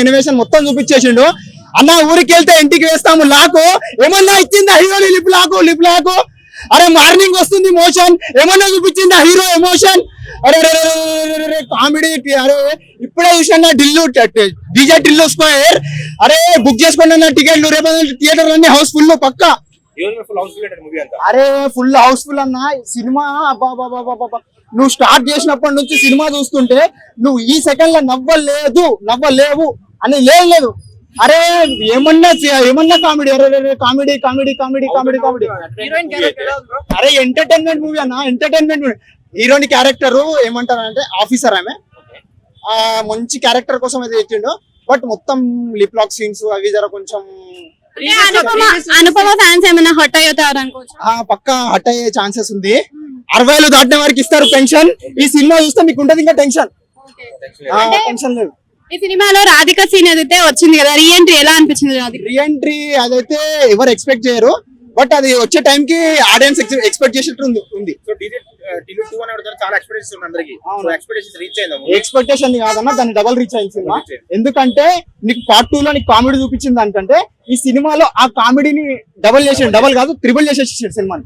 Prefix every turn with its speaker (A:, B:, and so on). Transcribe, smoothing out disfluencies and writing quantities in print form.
A: Innovation మొత్తం చూపించేసిండు. అన్న ఊరికి వెళ్తే ఇంటికి వేస్తాము లాకు, ఏమన్నా ఇచ్చిందా హీరోని లిప్ లాకు? అరే మార్నింగ్ వస్తుంది మోషన్, ఏమన్నా చూపించిందా హీరో ఎమోషన్? అరే కామెడీ. అరే ఇప్పుడే చూసిన డీజే టిల్లు స్క్వేర్, అరే బుక్ చేసుకోండి టికెట్లు, రేపు థియేటర్ అన్ని హౌస్ఫుల్ పక్కా. అరే ఫుల్ హౌస్ఫుల్ అన్న సినిమా. నువ్వు స్టార్ట్ చేసినప్పటి నుంచి సినిమా చూస్తుంటే నువ్వు ఈ సెకండ్ లో నవ్వలేవు అని లేదు. అరే ఏమన్నా కామెడీ, అరే comedy comedy comedy comedy comedy. అరే ఎంటర్టైన్మెంట్ మూవీ అన్న, ఎంటర్టైన్మెంట్ మూవీ. హీరోని క్యారెక్టర్ ఏమంటారు అంటే ఆఫీసర్, ఆమె మంచి క్యారెక్టర్ కోసం అయితే తెచ్చిండు. బట్ మొత్తం లిప్ లాక్ సీన్స్ అవి జర కొంచెం
B: అనుపమ ఫ్యాన్స్ ఏమైనా హట్ అవుతారు అనుకోవచ్చు.
A: పక్కా హట్ అయ్యే ఛాన్సెస్ ఉంది. 60 దాటిన వారికి ఇస్తారు పెన్షన్. ఈ సినిమా చూస్తే మీకు ఉంటది ఇంకా టెన్షన్ లేదు.
B: ఈ సినిమాలో రాధిక సీన్ అయితే వచ్చింది కదా, రీఎంట్రీ ఎలా అనిపించింది?
A: రీఎంట్రీ అదైతే ఎవరు ఎక్స్పెక్ట్ చేయరు, బట్ అది వచ్చే టైం కి ఆడియన్స్ ఎక్స్పెక్ట్ చేసేట్టు ఉంది. ఎక్స్పెక్టేషన్ కాదన్నా, దాన్ని డబల్ రీచ్ అయింది సినిమా. ఎందుకంటే నీకు పార్ట్ 2 లో నీకు కామెడీ చూపించింది దానికంటే ఈ సినిమాలో ఆ కామెడీని డబల్ కాదు త్రిబుల్ చేసేసి సినిమాని.